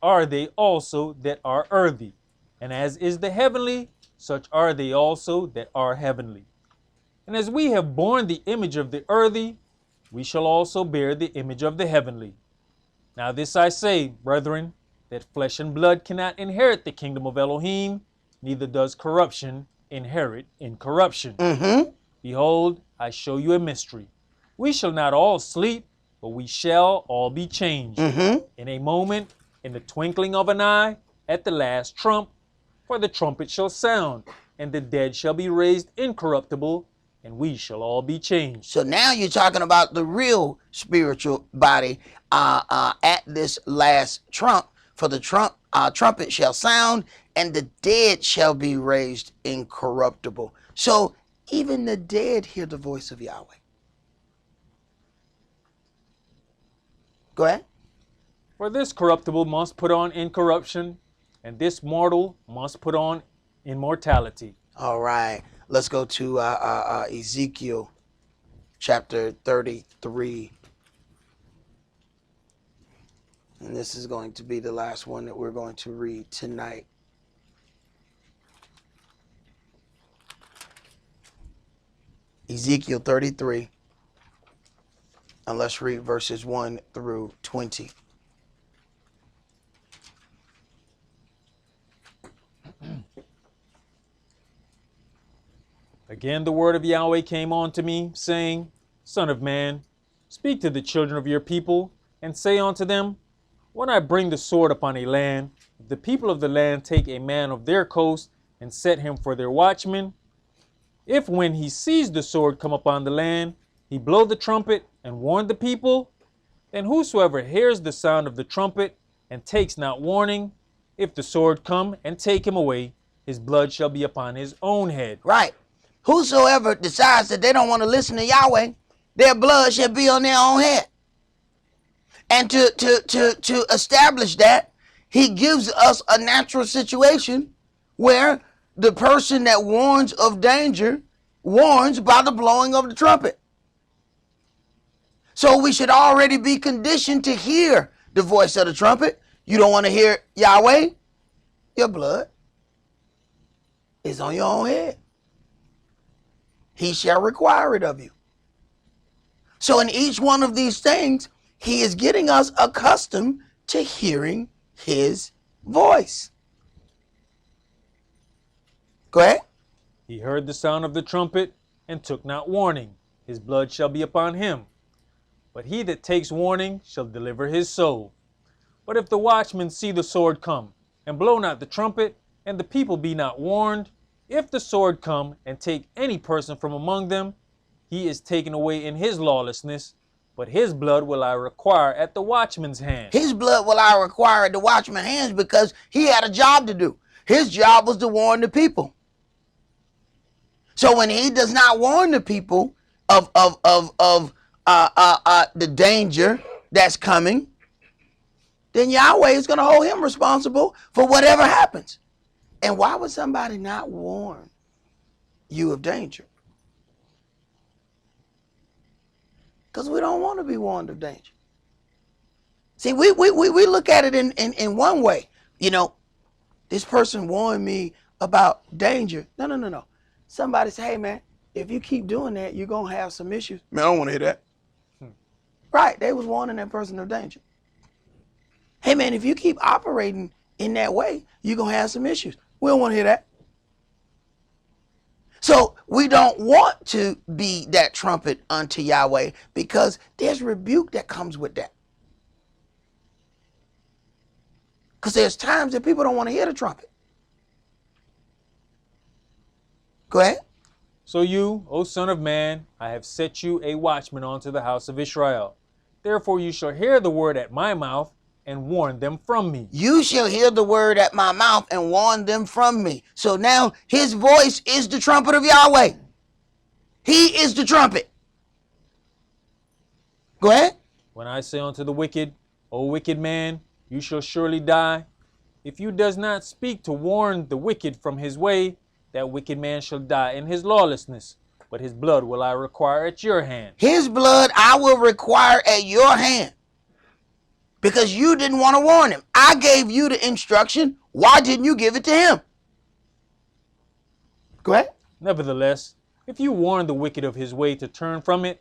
are they also that are earthy. And as is the heavenly, such are they also that are heavenly. And as we have borne the image of the earthy, we shall also bear the image of the heavenly. Now this I say, brethren, that flesh and blood cannot inherit the kingdom of Elohim, neither does corruption inherit incorruption. Behold, I show you a mystery. We shall not all sleep, but we shall all be changed. In a moment, in the twinkling of an eye, at the last trump, for the trumpet shall sound, and the dead shall be raised incorruptible, and we shall all be changed. So now you're talking about the real spiritual body at this last trump. For the trumpet shall sound, and the dead shall be raised incorruptible. So even the dead hear the voice of Yahweh. Go ahead. For this corruptible must put on incorruption, and this mortal must put on immortality. All right. Let's go to Ezekiel chapter 33. And this is going to be the last one that we're going to read tonight. Ezekiel 33. And let's read verses 1 through 20. Again the word of Yahweh came on to me, saying, Son of man, speak to the children of your people, and say unto them, when I bring the sword upon a land, if the people of the land take a man of their coast, and set him for their watchman, if when he sees the sword come upon the land, he blow the trumpet, and warn the people, then whosoever hears the sound of the trumpet, and takes not warning, if the sword come and take him away, his blood shall be upon his own head. Right. Whosoever decides that they don't want to listen to Yahweh, their blood shall be on their own head. And to establish that, he gives us a natural situation where the person that warns of danger warns by the blowing of the trumpet. So we should already be conditioned to hear the voice of the trumpet. You don't want to hear Yahweh? Your blood is on your own head. He shall require it of you. So in each one of these things, he is getting us accustomed to hearing his voice. Go ahead. He heard the sound of the trumpet, and took not warning. His blood shall be upon him. But he that takes warning shall deliver his soul. But if the watchman see the sword come, and blow not the trumpet, and the people be not warned, if the sword come and take any person from among them, he is taken away in his lawlessness, but his blood will I require at the watchman's hand. His blood will I require at the watchman's hands because he had a job to do. His job was to warn the people. So when he does not warn the people of the danger that's coming, then Yahweh is going to hold him responsible for whatever happens. And why would somebody not warn you of danger? Because we don't want to be warned of danger. See, we look at it in one way. You know, this person warned me about danger. No. Somebody say, hey, man, if you keep doing that, you're going to have some issues. Man, I don't want to hear that. Right, they was warning that person of danger. Hey, man, if you keep operating in that way, you're going to have some issues. We don't want to hear that. So we don't want to be that trumpet unto Yahweh because there's rebuke that comes with that. Because there's times that people don't want to hear the trumpet. Go ahead. So you, O son of man, I have set you a watchman unto the house of Israel. Therefore you shall hear the word at my mouth, and warn them from me. You shall hear the word at my mouth and warn them from me. So now his voice is the trumpet of Yahweh. He is the trumpet. Go ahead. When I say unto the wicked, O wicked man, you shall surely die. If you does not speak to warn the wicked from his way, that wicked man shall die in his lawlessness, but his blood will I require at your hand. His blood I will require at your hand. Because you didn't want to warn him. I gave you the instruction. Why didn't you give it to him? Go ahead. Nevertheless, if you warn the wicked of his way to turn from it,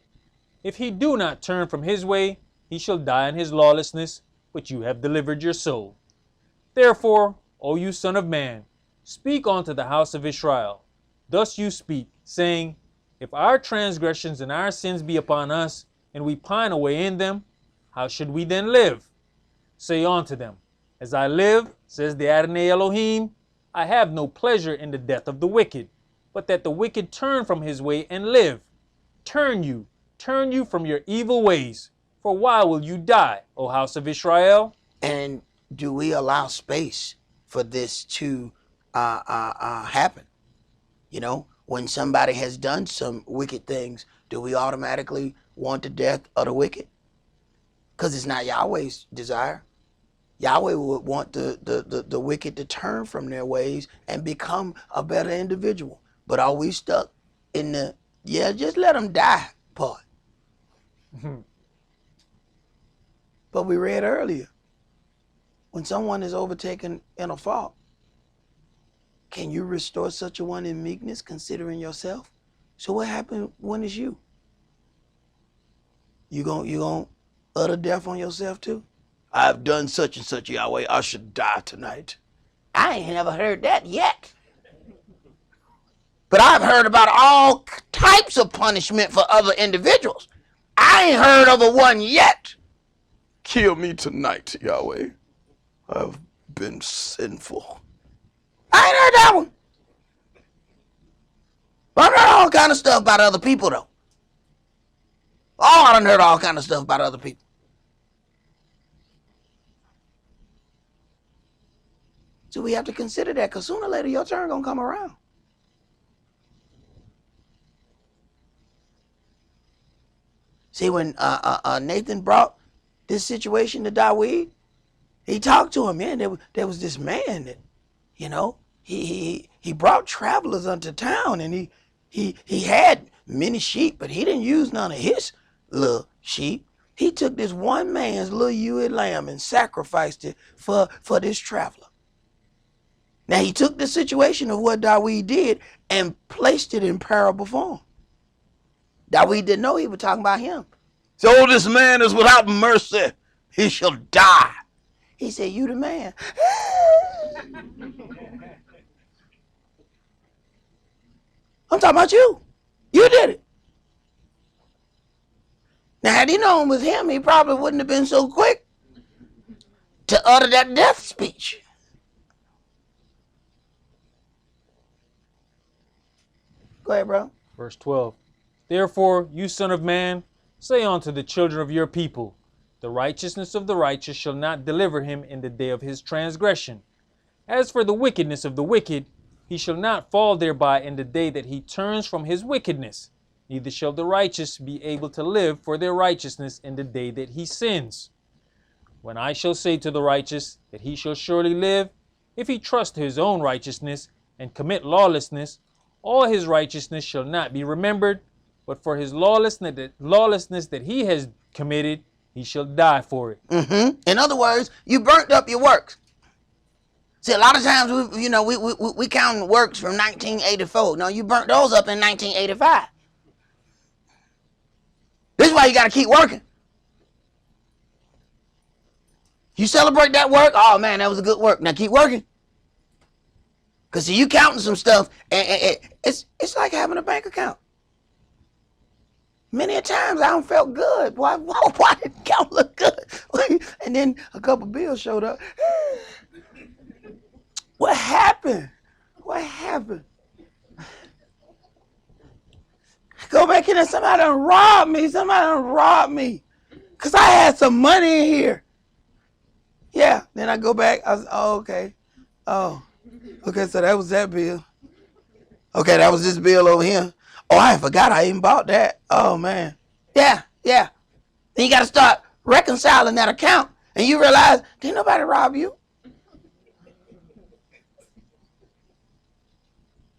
if he do not turn from his way, he shall die in his lawlessness, but you have delivered your soul. Therefore, O you son of man, speak unto the house of Israel. Thus you speak, saying, if our transgressions and our sins be upon us, and we pine away in them, how should we then live? Say unto them, as I live, says the Adonai Elohim, I have no pleasure in the death of the wicked, but that the wicked turn from his way and live. Turn you from your evil ways, for why will you die, O house of Israel? And do we allow space for this to happen? You know, when somebody has done some wicked things, do we automatically want the death of the wicked? Because it's not Yahweh's desire. Yahweh would want the wicked to turn from their ways and become a better individual. But are we stuck in the, just let them die part? But we read earlier, when someone is overtaken in a fault, can you restore such a one in meekness, considering yourself? So what happened when it's you? You gonna utter death on yourself too? I've done such and such, Yahweh, I should die tonight. I ain't never heard that yet. But I've heard about all types of punishment for other individuals. I ain't heard of a one yet. Kill me tonight, Yahweh. I've been sinful. I ain't heard that one. I've heard all kind of stuff about other people, though. Oh, I done heard all kind of stuff about other people. So we have to consider that, because sooner or later your turn gonna come around. See, when Nathan brought this situation to Dawid, he talked to him. Man, there was this man that, you know, he brought travelers unto town, and he had many sheep, but he didn't use none of his little sheep. He took this one man's little ewe lamb and sacrificed it for this traveler. Now he took the situation of what Dawid did and placed it in parable form. Dawid didn't know he was talking about him. So this man is without mercy. He shall die. He said, you the man. I'm talking about you. You did it. Now, had he known it was him, he probably wouldn't have been so quick to utter that death speech. Go ahead, bro. Verse 12. Therefore, you son of man, say unto the children of your people, the righteousness of the righteous shall not deliver him in the day of his transgression. As for the wickedness of the wicked, he shall not fall thereby in the day that he turns from his wickedness. Neither shall the righteous be able to live for their righteousness in the day that he sins. When I shall say to the righteous that he shall surely live, if he trust to his own righteousness and commit lawlessness, all his righteousness shall not be remembered, but for his lawlessness that he has committed, he shall die for it. In other words, you burnt up your works. See, a lot of times we count works from 1984. No, you burnt those up in 1985. This is why you got to keep working. You celebrate that work. Oh man, that was a good work. Now keep working. Because you counting some stuff, and it's like having a bank account. Many a times I don't felt good. Why did the account look good? And then a couple bills showed up. What happened? What happened? Go back in there. Somebody done robbed me. Somebody done robbed me. Because I had some money in here. Yeah. Then I go back. I was, oh, okay. Oh. Okay, so that was that bill. Okay, that was this bill over here. Oh, I forgot I even bought that. Oh, man. Yeah. Then you got to start reconciling that account. And you realize, didn't nobody rob you?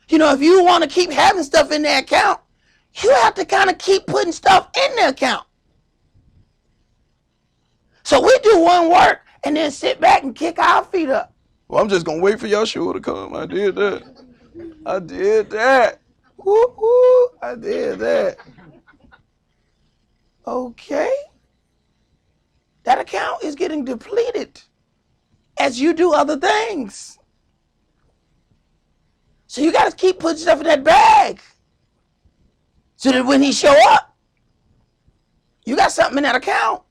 You know, if you want to keep having stuff in the account, you have to kind of keep putting stuff in the account. So we do one work and then sit back and kick our feet up. Well, I'm just going to wait for Yahshua to come. I did that. Woo-hoo, I did that. Okay. That account is getting depleted as you do other things. So you got to keep putting stuff in that bag so that when he show up, you got something in that account.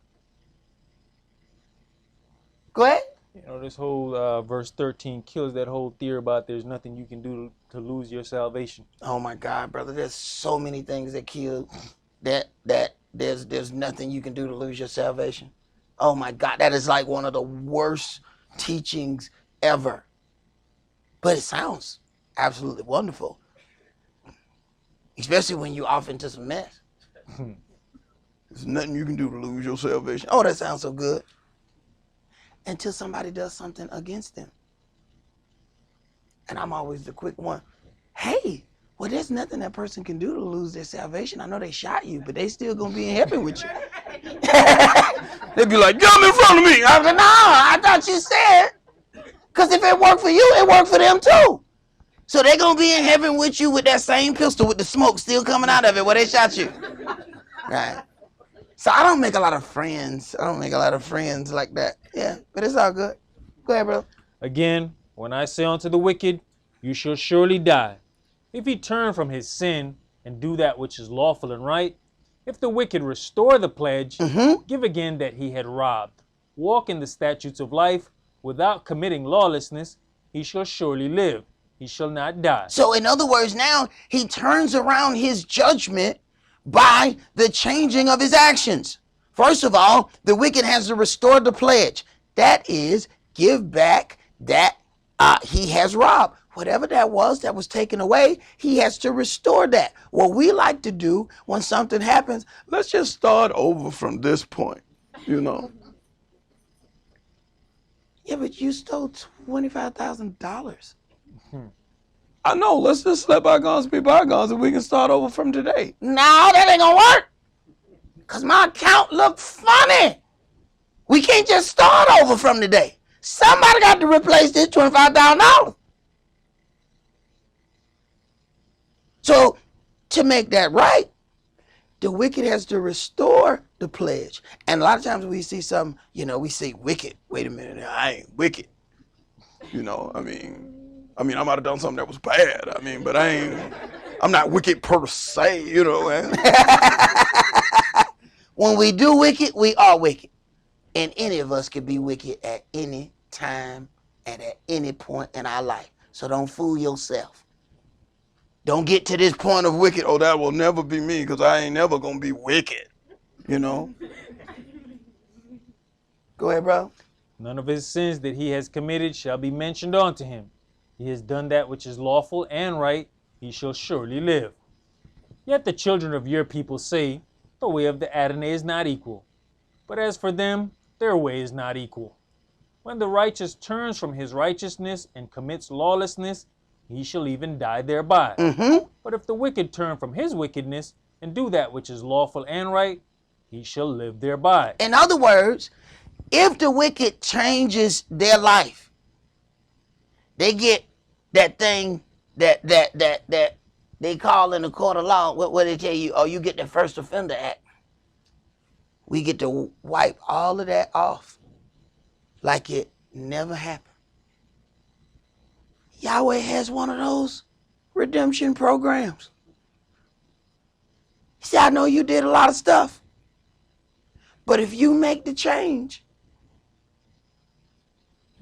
Go ahead. You know, this whole verse 13 kills that whole theory about there's nothing you can do to lose your salvation. Oh my God, brother, there's so many things that kill that there's nothing you can do to lose your salvation. Oh my God, that is like one of the worst teachings ever. But it sounds absolutely wonderful, especially when you're off into some mess. There's nothing you can do to lose your salvation. Oh, that sounds so good. Until somebody does something against them. And I'm always the quick one. Hey, well, there's nothing that person can do to lose their salvation. I know they shot you, but they still gonna be in heaven with you. They'd be like, come in front of me. I was like, no, I thought you said. Because if it worked for you, it worked for them too. So they're gonna be in heaven with you with that same pistol with the smoke still coming out of it where they shot you. Right. So I don't make a lot of friends. Like that. Yeah, but it's all good. Go ahead, bro. Again, when I say unto the wicked, you shall surely die. If he turn from his sin and do that which is lawful and right, if the wicked restore the pledge, give again that he had robbed, walk in the statutes of life, without committing lawlessness, he shall surely live. He shall not die. So in other words, now he turns around his judgment by the changing of his actions. First of all, the wicked has to restore the pledge. That is, give back that he has robbed. Whatever that was taken away, he has to restore that. What we like to do when something happens, Let's just start over from this point, you know. yeah, but you stole $25,000. I know, let's just let bygones be bygones and we can start over from today. No, that ain't gonna work. Because my account looked funny. We can't just start over from today. Somebody got to replace this $25,000. So to make that right, the wicked has to restore the pledge. And a lot of times we see some, we say wicked. Wait a minute, I ain't wicked. You know, I mean, I might have done something that was bad. But I'm not wicked per se, you know. When we do wicked, we are wicked. And any of us can be wicked at any time and at any point in our life. So don't fool yourself. Don't get to this point of wicked. Oh, that will never be me because I ain't never going to be wicked, you know. Go ahead, bro. None of his sins that he has committed shall be mentioned unto him. He has done that which is lawful and right, he shall surely live. Yet the children of your people say, the way of the Adonai is not equal. But as for them, their way is not equal. When the righteous turns from his righteousness and commits lawlessness, he shall even die thereby. But if the wicked turn from his wickedness and do that which is lawful and right, he shall live thereby. In other words, if the wicked changes their life, they get that thing that they call in the court of law, what they tell you, you get the First Offender Act. We get to wipe all of that off like it never happened. Yahweh has one of those redemption programs. He said, I know you did a lot of stuff, but if you make the change,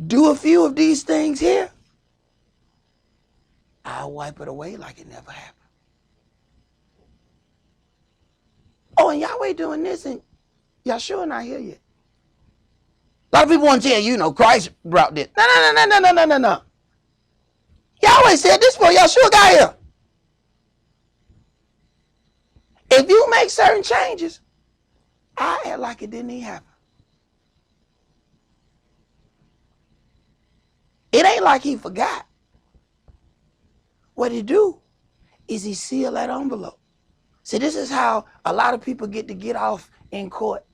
do a few of these things here, I'll wipe it away like it never happened. Oh, and Yahweh doing this, and Yahshua not here yet. A lot of people want to tell you, Christ brought this. No. Yahweh said this before Yahshua got here. If you make certain changes, I act like it didn't even happen. It ain't like he forgot. What he do is he seal that envelope. See, this is how a lot of people get off in court.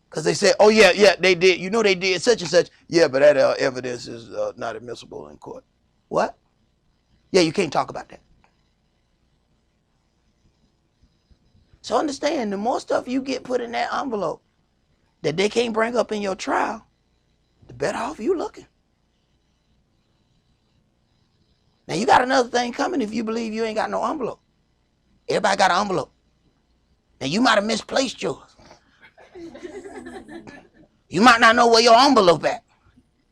Because they say, oh, yeah, they did. They did such and such. Yeah, but that evidence is not admissible in court. What? Yeah, you can't talk about that. So understand, the more stuff you get put in that envelope that they can't bring up in your trial, the better off you looking. Now, you got another thing coming if you believe you ain't got no envelope. Everybody got an envelope. Now, you might have misplaced yours. You might not know where your envelope at.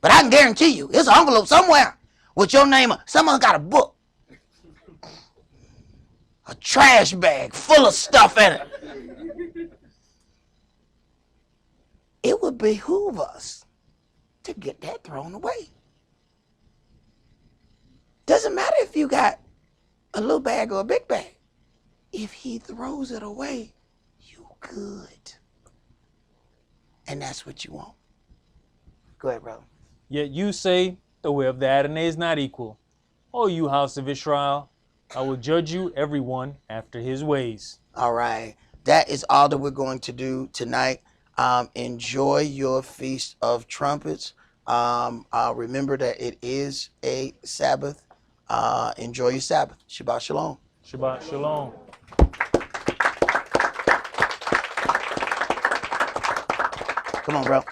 But I can guarantee you, there's an envelope somewhere with your name. Someone got a book. A trash bag full of stuff in it. It would behoove us to get that thrown away. Doesn't matter if you got a little bag or a big bag. If he throws it away, you good. And that's what you want. Go ahead, brother. Yet you say, the way of the Adonai is not equal. O you house of Israel, I will judge you, everyone, after his ways. All right. That is all that we're going to do tonight. Enjoy your Feast of Trumpets. Remember that it is a Sabbath. Enjoy your Sabbath. Shabbat Shalom. Shabbat Shalom. Come on, bro.